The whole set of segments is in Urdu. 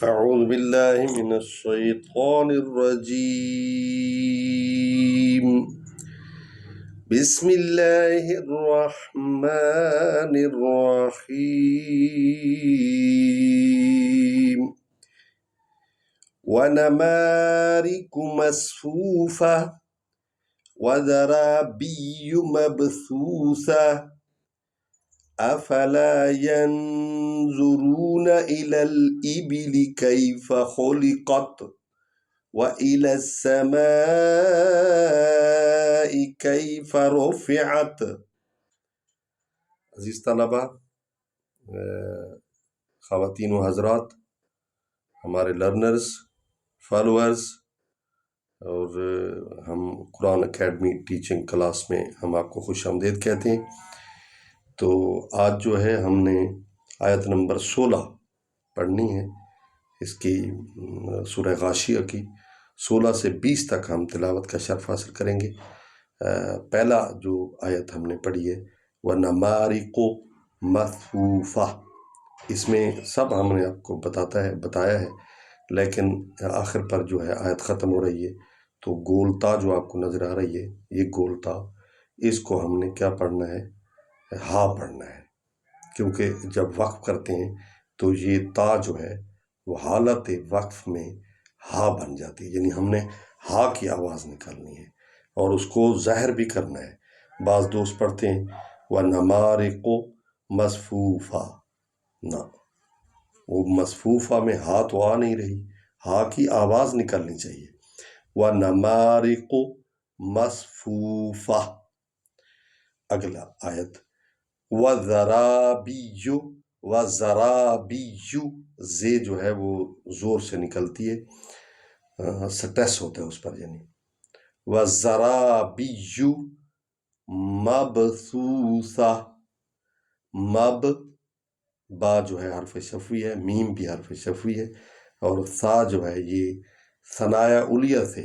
أعوذ بالله من الشيطان الرجيم. بسم الله الرحمن الرحيم. ونمارق مصفوفة وزرابي مبثوثة أفلا ينظرون إلى الإبل كيف خلقت وإلى السماء كيف رفعت. عزیز طلبہ، خواتین و حضرات، ہمارے لرنرز، فالوورز، اور ہم قرآن اکیڈمی ٹیچنگ کلاس میں ہم آپ کو خوش آمدید کہتے ہیں۔ تو آج جو ہے ہم نے آیت نمبر 16 پڑھنی ہے، اس کی سورہ غاشیہ کی 16 سے 20 تک ہم تلاوت کا شرف حاصل کریں گے۔ پہلا جو آیت ہم نے پڑھی ہے وَنَمَارِقُ مَصْفُوفَةٌ، اس میں سب ہم نے آپ کو بتایا ہے، لیکن آخر پر جو ہے آیت ختم ہو رہی ہے تو گولتا جو آپ کو نظر آ رہی ہے، یہ گولتا، اس کو ہم نے کیا پڑھنا ہے؟ ہا پڑھنا ہے، کیونکہ جب وقف کرتے ہیں تو یہ تا جو ہے وہ حالت وقف میں ہا بن جاتی ہے، یعنی ہم نے ہا کی آواز نکالنی ہے اور اس کو ظاہر بھی کرنا ہے۔ بعض دوست پڑھتے ہیں وَنَمَارِقُ مَصْفُوفَةٌ، نہ، وہ مصفوفہ میں ہا تو آ نہیں رہی، ہا کی آواز نکلنی چاہیے۔ وَنَمَارِقُ مَصْفُوفَةٌ۔ اگلا آیت وَزَرَابِيُّ، وَزَرَابِيُّ، زے جو ہے وہ زور سے نکلتی ہے، سٹیس ہوتا ہے اس پر، یعنی وَزَرَابِيُّ مَبْثُوثَةٌ، مب، با جو ہے حرف شفوی ہے، میم بھی حرف شفوی ہے، اور سا جو ہے یہ ثنایا علیہ سے،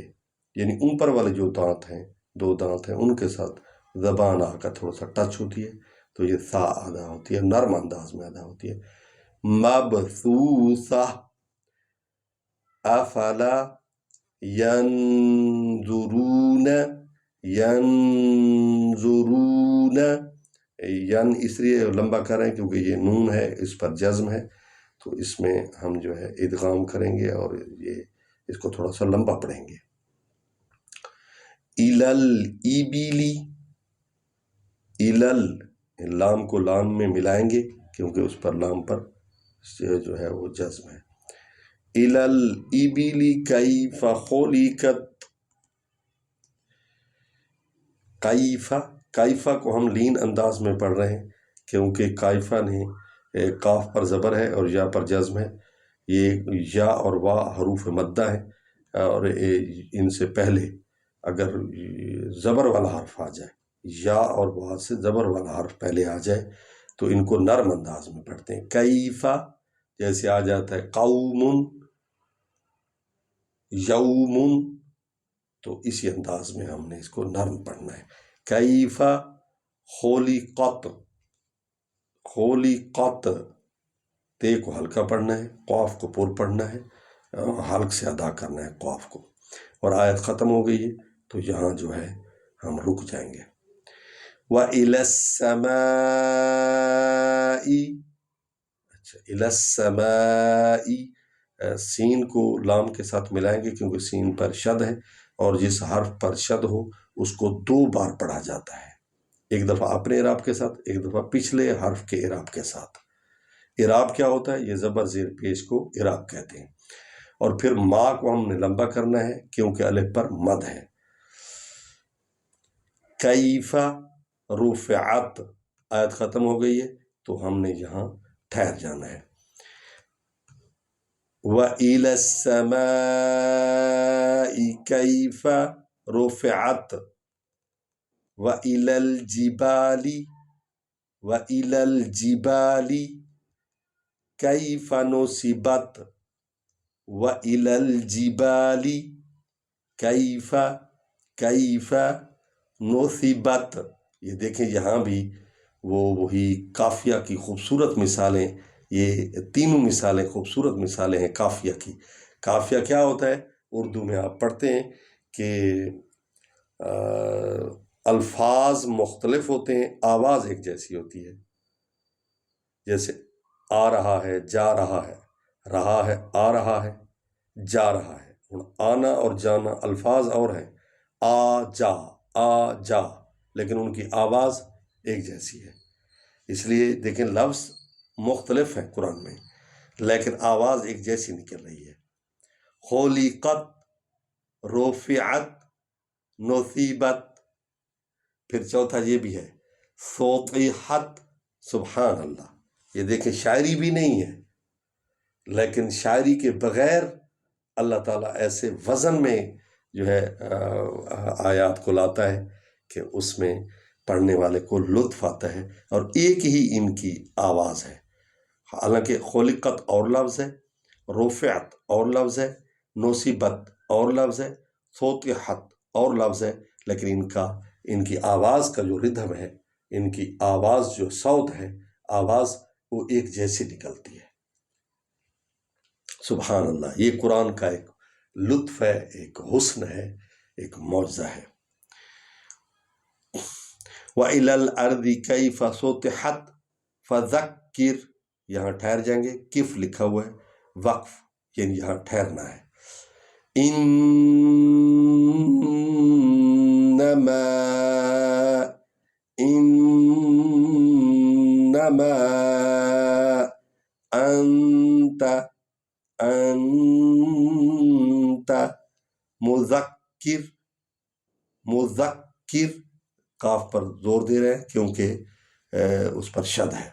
یعنی اوپر والے جو دانت ہیں، 2 دانت ہیں، ان کے ساتھ زبان آ کر تھوڑا سا ٹچ ہوتی ہے تو یہ سا ادا ہوتی ہے، نرم انداز میں ادا ہوتی ہے۔ مبثوثہ افلا ینظرون، ینظرون، ین اس لیے لمبا کر رہے ہیں کیونکہ یہ نون ہے، اس پر جزم ہے، تو اس میں ہم جو ہے ادغام کریں گے اور یہ اس کو تھوڑا سا لمبا پڑھیں گے۔ الل ایبیلی، الل، لام کو لام میں ملائیں گے کیونکہ اس پر لام پر جو ہے وہ جزم ہے۔ الل ایبیلی کیف خلقت، کیفہ، کیفہ کو ہم لین انداز میں پڑھ رہے ہیں کیونکہ کیفہ نے کاف پر زبر ہے اور یا پر جزم ہے۔ یہ یا اور وا حروف مدہ ہے اور ان سے پہلے اگر زبر والا حرف آ جائے، یا اور وا سے زبر والا حرف پہلے آ جائے تو ان کو نرم انداز میں پڑھتے ہیں۔ کیفہ جیسے آ جاتا ہے قوم، یوم، تو اسی انداز میں ہم نے اس کو نرم پڑھنا ہے۔ کیف خلقت، خلقت، تے کو ہلکا پڑھنا ہے، قاف کو پر پڑھنا ہے، حلق سے ادا کرنا ہے قاف کو۔ اور آیت ختم ہو گئی ہے تو یہاں جو ہے ہم رک جائیں گے۔ وَإِلَى السَّمَاءِ، اچھا، إِلَى السَّمَاءِ، سین کو لام کے ساتھ ملائیں گے کیونکہ سین پر شد ہے، اور جس حرف پر شد ہو اس کو 2 بار پڑھا جاتا ہے، ایک دفعہ اپنے اعراب کے ساتھ، ایک دفعہ پچھلے حرف کے اعراب کے ساتھ۔ اعراب کیا ہوتا ہے؟ یہ زبر زیر پیش کو اعراب کہتے ہیں۔ اور پھر ما کو ہم نے لمبا کرنا ہے کیونکہ الف پر مد ہے۔ کیف رفعت، آیت ختم ہو گئی ہے تو ہم نے یہاں ٹھہر جانا ہے۔ وَإِلَى السَّمَاءِ كَيْفَ رُفِعَتْ وَإِلَى الْجِبَالِ، وَإِلَى الْجِبَالِ كَيْفَ نُصِبَتْ وَإِلَى الْجِبَالِ كَيْفَ نُصِبَتْ۔ یہ دیکھیں یہاں بھی وہی قافیہ کی خوبصورت مثالیں یہ تینوں مثالیں خوبصورت مثالیں ہیں قافیہ کی۔ قافیہ کیا ہوتا ہے؟ اردو میں آپ پڑھتے ہیں کہ الفاظ مختلف ہوتے ہیں، آواز ایک جیسی ہوتی ہے، جیسے آ رہا ہے، جا رہا ہے آ رہا ہے، جا رہا ہے۔ آنا اور جانا الفاظ اور ہیں، آ جا، لیکن ان کی آواز ایک جیسی ہے۔ اس لیے دیکھیں لفظ مختلف ہیں قرآن میں، لیکن آواز ایک جیسی نکل رہی ہے۔ خلقت، رفعت، نصیبت، پھر چوتھا یہ بھی ہے سطحت، سبحان اللہ۔ یہ دیکھیں شاعری بھی نہیں ہے، لیکن شاعری کے بغیر اللہ تعالیٰ ایسے وزن میں جو ہے آیات کو لاتا ہے کہ اس میں پڑھنے والے کو لطف آتا ہے، اور ایک ہی ان کی آواز ہے۔ حالانکہ خلقت اور لفظ ہے، رفعت اور لفظ ہے، نصیبت اور لفظ ہے، سطحت اور لفظ ہے، لیکن ان کی آواز کا جو ردھم ہے، ان کی آواز جو صوت ہے، آواز وہ ایک جیسی نکلتی ہے۔ سبحان اللہ، یہ قرآن کا ایک لطف ہے، ایک حسن ہے، ایک معجزہ ہے۔ وَإِلَى الْأَرْضِ كَيْفَ سُطِحَتْ فَذَكِّرْ، یہاں ٹھہر جائیں گے، کف لکھا ہوا ہے، وقف یعنی یہاں ٹھہرنا ہے۔ انما انت مذکر، مذکر، قاف پر زور دے رہے ہیں کیونکہ اس پر شد ہے۔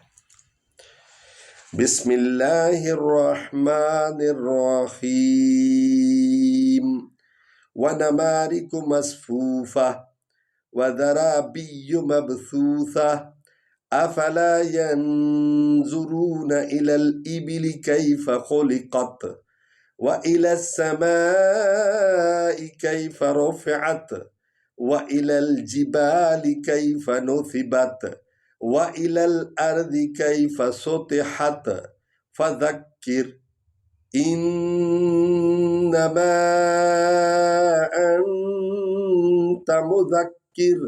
بسم اللہ الرحمن الرحیم، ونمارق مصفوفہ وزرابی مبثوثہ افلا ينظرون الى الابل كيف خلقت والى السماء كيف رفعت وإلى الجبال كيف نصبت وإلى الأرض كيف سطحت فذكر إنما أنت مذكر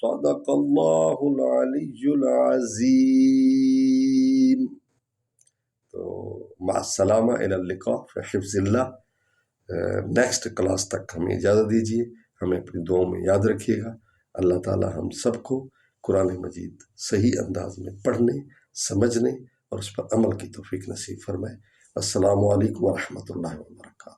صدق اللہ العلی العظیم۔ تو مع السلامہ، الی اللقاء فی حفظ اللہ۔ نیکسٹ کلاس تک ہمیں اجازت دیجیے، ہمیں اپنی دعاؤں میں یاد رکھیے گا۔ اللہ تعالی ہم سب کو قرآن مجید صحیح انداز میں پڑھنے، سمجھنے اور اس پر عمل کی توفیق نصیب فرمائے۔ السلام علیکم ورحمۃ اللہ وبرکاتہ۔